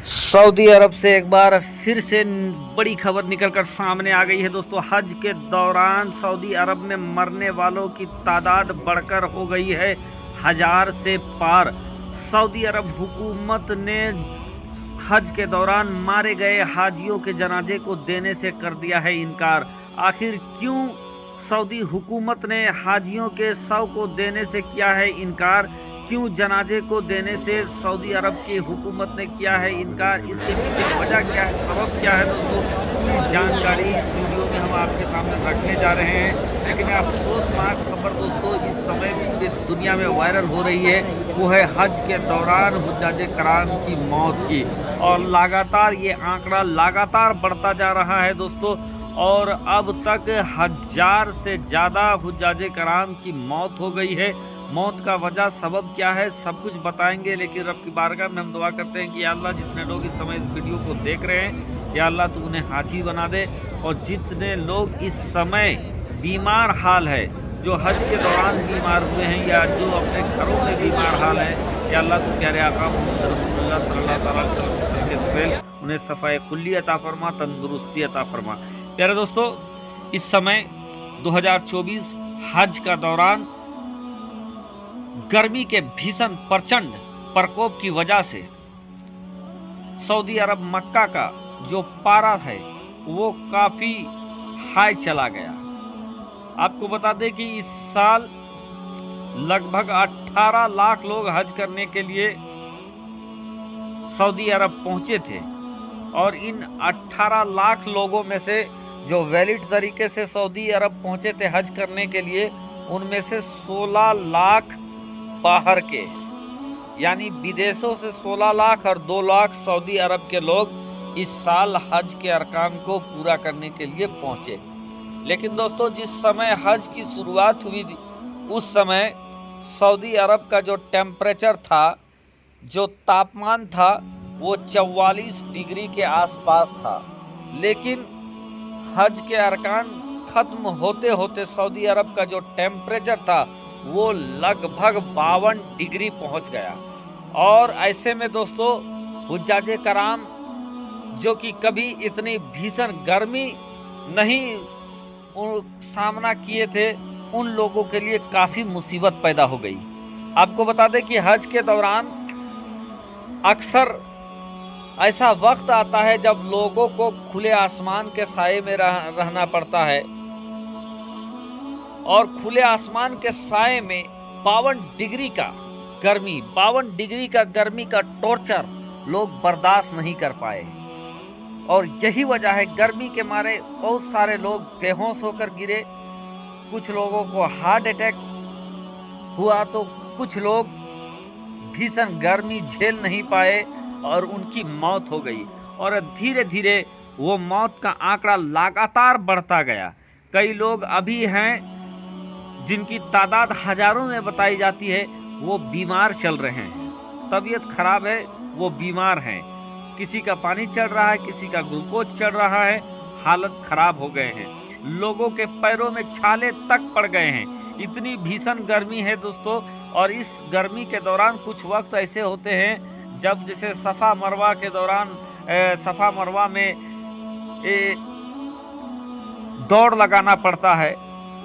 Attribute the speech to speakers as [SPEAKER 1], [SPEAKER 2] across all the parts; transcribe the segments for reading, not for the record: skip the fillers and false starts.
[SPEAKER 1] Saudi अरब से एक बार फिर से बड़ी खबर निकलकर सामने आ गई है दोस्तों। हज के दौरान सऊदी अरब में मरने वालों की तादाद बढ़कर हो गई है 1000 से पार। सऊदी अरब हुकूमत ने हज के दौरान मारे गए हाजियों के जनाजे को देने से कर दिया है इनकार। आखिर क्यों सऊदी हुकूमत ने हाजियों के शव को देने से किया है इनकार? क्यों जनाजे को देने से सऊदी अरब की हुकूमत ने किया है इनकार? इसके पीछे वजह क्या है, सबब क्या है दोस्तों? पूरी जानकारी इस वीडियो में हम आपके सामने रखने जा रहे हैं। लेकिन अफसोसनाक खबर दोस्तों इस समय भी दुनिया में वायरल हो रही है, वो है हज के दौरान हुज्जाजे कराम की मौत की। और लगातार ये आंकड़ा लगातार बढ़ता जा रहा है दोस्तों। और अब तक 1000 से ज़्यादा हुज्जाजे कराम की मौत हो गई है। मौत का वजह सबब क्या है सब कुछ बताएंगे। लेकिन रब की बारगाह में हम दुआ करते हैं कि या अल्लाह जितने लोग इस समय इस वीडियो को देख रहे हैं या अल्लाह तू उन्हें हाजी बना दे। और जितने लोग इस समय बीमार हाल है, जो हज के दौरान बीमार हुए हैं या जो अपने घरों में बीमार हाल है, या अल्लाह तू प्यारे आका मोहम्मद रसूलुल्लाह सल्लल्लाहु अलैहि वसल्लम के तुफैल उन्हें सफ़ाए कुल्ली अता फरमा, तंदुरुस्ती अता फरमा। प्यारे दोस्तों, इस समय 2024 हज का दौरान गर्मी के भीषण प्रचंड प्रकोप की वजह से सऊदी अरब मक्का का जो पारा है वो काफी हाई चला गया। आपको बता दें कि इस साल लगभग 18 लाख लोग हज करने के लिए सऊदी अरब पहुंचे थे। और इन 18 लाख लोगों में से जो वैलिड तरीके से सऊदी अरब पहुंचे थे हज करने के लिए, उनमें से 16 लाख बाहर के, यानी विदेशों से 16 लाख और 2 लाख सऊदी अरब के लोग इस साल हज के अरकान को पूरा करने के लिए पहुंचे। लेकिन दोस्तों, जिस समय हज की शुरुआत हुई थी उस समय सऊदी अरब का जो टेम्परेचर था, जो तापमान था, वो 44 डिग्री के आसपास था। लेकिन हज के अरकान खत्म होते होते सऊदी अरब का जो टेम्परेचर था वो लगभग 52 डिग्री पहुंच गया। और ऐसे में दोस्तों, हुज्जाजे कराम जो कि कभी इतनी भीषण गर्मी नहीं सामना किए थे, उन लोगों के लिए काफ़ी मुसीबत पैदा हो गई। आपको बता दें कि हज के दौरान अक्सर ऐसा वक्त आता है जब लोगों को खुले आसमान के साए में रहना पड़ता है। और खुले आसमान के साए में 52 डिग्री का गर्मी, 52 डिग्री का गर्मी का टॉर्चर लोग बर्दाश्त नहीं कर पाए। और यही वजह है, गर्मी के मारे बहुत सारे लोग बेहोश होकर गिरे, कुछ लोगों को हार्ट अटैक हुआ, तो कुछ लोग भीषण गर्मी झेल नहीं पाए और उनकी मौत हो गई। और धीरे धीरे वो मौत का आंकड़ा लगातार बढ़ता गया। कई लोग अभी हैं जिनकी तादाद हजारों में बताई जाती है, वो बीमार चल रहे हैं, तबीयत खराब है, वो बीमार हैं। किसी का पानी चढ़ रहा है, किसी का ग्लूकोज चढ़ रहा है, हालत खराब हो गए हैं। लोगों के पैरों में छाले तक पड़ गए हैं, इतनी भीषण गर्मी है दोस्तों। और इस गर्मी के दौरान कुछ वक्त ऐसे होते हैं जब जैसे सफ़ा मरवा के दौरान सफ़ा मरवा में दौड़ लगाना पड़ता है,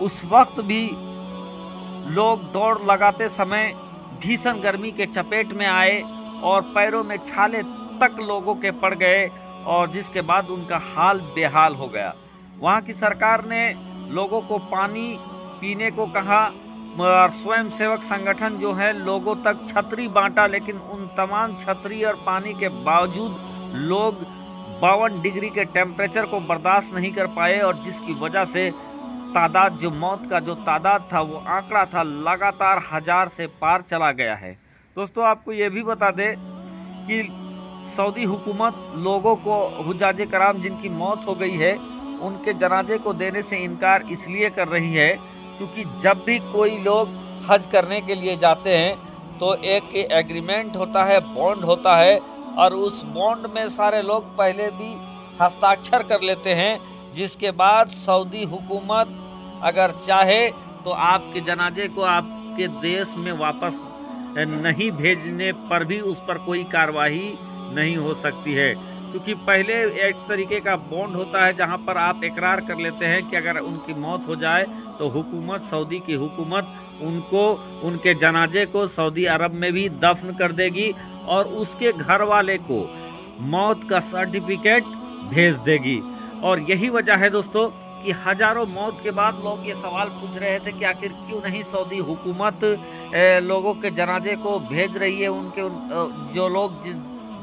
[SPEAKER 1] उस वक्त भी लोग दौड़ लगाते समय भीषण गर्मी के चपेट में आए और पैरों में छाले तक लोगों के पड़ गए, और जिसके बाद उनका हाल बेहाल हो गया। वहाँ की सरकार ने लोगों को पानी पीने को कहा, और स्वयं सेवक संगठन जो है लोगों तक छतरी बांटा। लेकिन उन तमाम छतरी और पानी के बावजूद लोग 52 डिग्री के टेम्परेचर को बर्दाश्त नहीं कर पाए, और जिसकी वजह से तादाद, जो मौत का जो तादाद था, वो आंकड़ा था लगातार 1000 से पार चला गया है। दोस्तों, आपको ये भी बता दें कि सऊदी हुकूमत लोगों को, हुज्जाजे कराम जिनकी मौत हो गई है, उनके जनाजे को देने से इनकार इसलिए कर रही है क्योंकि जब भी कोई लोग हज करने के लिए जाते हैं तो एक एग्रीमेंट होता है, बॉन्ड होता है, और उस बॉन्ड में सारे लोग पहले भी हस्ताक्षर कर लेते हैं, जिसके बाद सऊदी हुकूमत अगर चाहे तो आपके जनाजे को आपके देश में वापस नहीं भेजने पर भी उस पर कोई कार्रवाई नहीं हो सकती है, क्योंकि पहले एक तरीके का बॉन्ड होता है जहां पर आप इकरार कर लेते हैं कि अगर उनकी मौत हो जाए तो हुकूमत, सऊदी की हुकूमत उनको, उनके जनाजे को सऊदी अरब में भी दफन कर देगी और उसके घर वाले को मौत का सर्टिफिकेट भेज देगी। और यही वजह है दोस्तों कि हजारों मौत के बाद लोग ये सवाल पूछ रहे थे कि आखिर क्यों नहीं सऊदी हुकूमत लोगों के जनाजे को भेज रही है, जो लोग जिस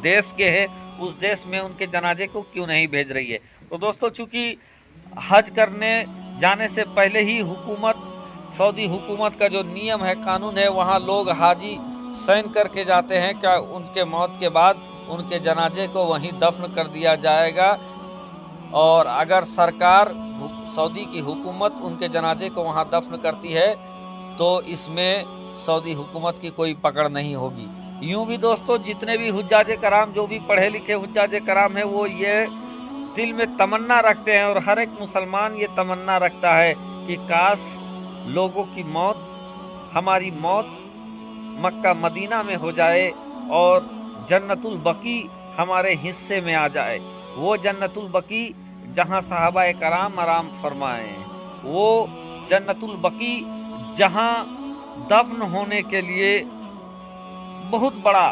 [SPEAKER 1] देश के हैं उस देश में उनके जनाजे को क्यों नहीं भेज रही है। तो दोस्तों चूंकि हज करने जाने से पहले ही सऊदी हुकूमत का जो नियम है, कानून है, वहाँ लोग हाजी साइन करके जाते हैं क्या उनके मौत के बाद उनके जनाजे को वहीं दफन कर दिया जाएगा। और अगर सरकार, सऊदी की हुकूमत उनके जनाजे को वहां दफन करती है तो इसमें सऊदी हुकूमत की कोई पकड़ नहीं होगी। यूं भी दोस्तों जितने भी हुज्जाजे कराम, जो भी पढ़े लिखे हुज्जाजे कराम है, वो ये दिल में तमन्ना रखते हैं और हर एक मुसलमान ये तमन्ना रखता है कि काश लोगों की मौत, हमारी मौत मक्का मदीना में हो जाए और जन्नतुल बकी हमारे हिस्से में आ जाए। वो जन्नतुल बकी जहां सहाबाए कराम आराम फरमाए, वो जन्नतुल बकी जहां दफन होने के लिए बहुत बड़ा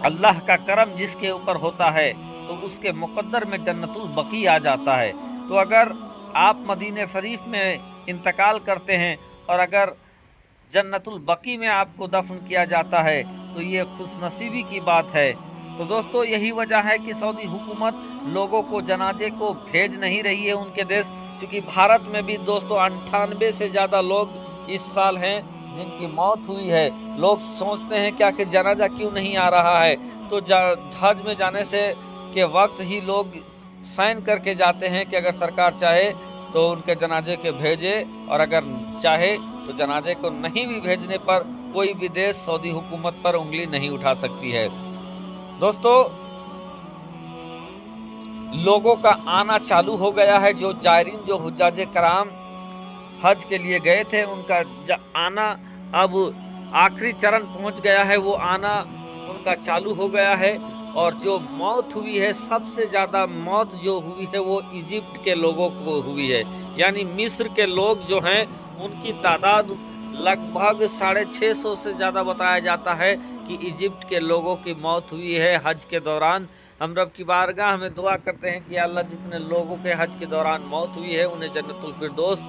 [SPEAKER 1] अल्लाह का करम जिसके ऊपर होता है तो उसके मुकद्दर में जन्नतुल बकी आ जाता है। तो अगर आप मदीने शरीफ में इंतकाल करते हैं और अगर जन्नतुल बकी में आपको दफन किया जाता है तो ये खुशनसीबी की बात है। तो दोस्तों यही वजह है कि सऊदी हुकूमत लोगों को जनाजे को भेज नहीं रही है उनके देश, क्योंकि भारत में भी दोस्तों 98 से ज़्यादा लोग इस साल हैं जिनकी मौत हुई है। लोग सोचते हैं कि आखिर जनाजा क्यों नहीं आ रहा है, तो हज में जाने से के वक्त ही लोग साइन करके जाते हैं कि अगर सरकार चाहे तो उनके जनाजे के भेजे और अगर चाहे तो जनाजे को नहीं भी भेजने पर कोई भी देश सऊदी हुकूमत पर उंगली नहीं उठा सकती है। दोस्तों लोगों का आना चालू हो गया है, जो जायरीन, जो हुज्जाजे कराम हज के लिए गए थे उनका आना अब आखिरी चरण पहुंच गया है, वो आना उनका चालू हो गया है। और जो मौत हुई है, सबसे ज़्यादा मौत जो हुई है वो इजिप्ट के लोगों को हुई है, यानी मिस्र के लोग जो हैं उनकी तादाद लगभग 650 से ज़्यादा बताया जाता है कि इजिप्ट के लोगों की मौत हुई है हज के दौरान। हम रब की बारगाह में दुआ करते हैं कि अल्लाह जितने लोगों के हज के दौरान मौत हुई है उन्हें जन्नतुल फिरदौस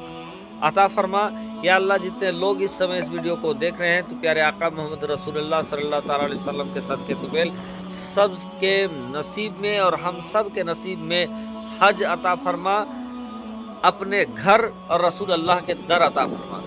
[SPEAKER 1] अता फरमा। या अल्लाह जितने लोग इस समय इस वीडियो को देख रहे हैं तो प्यारे आका मोहम्मद रसूलुल्लाह सल्लल्लाहु अलैहि वसल्लम के सदके तुबेल सबके नसीब में और हम सब के नसीब में हज अता फरमा, अपने घर और रसूल अल्लाह के दर अता फरमा।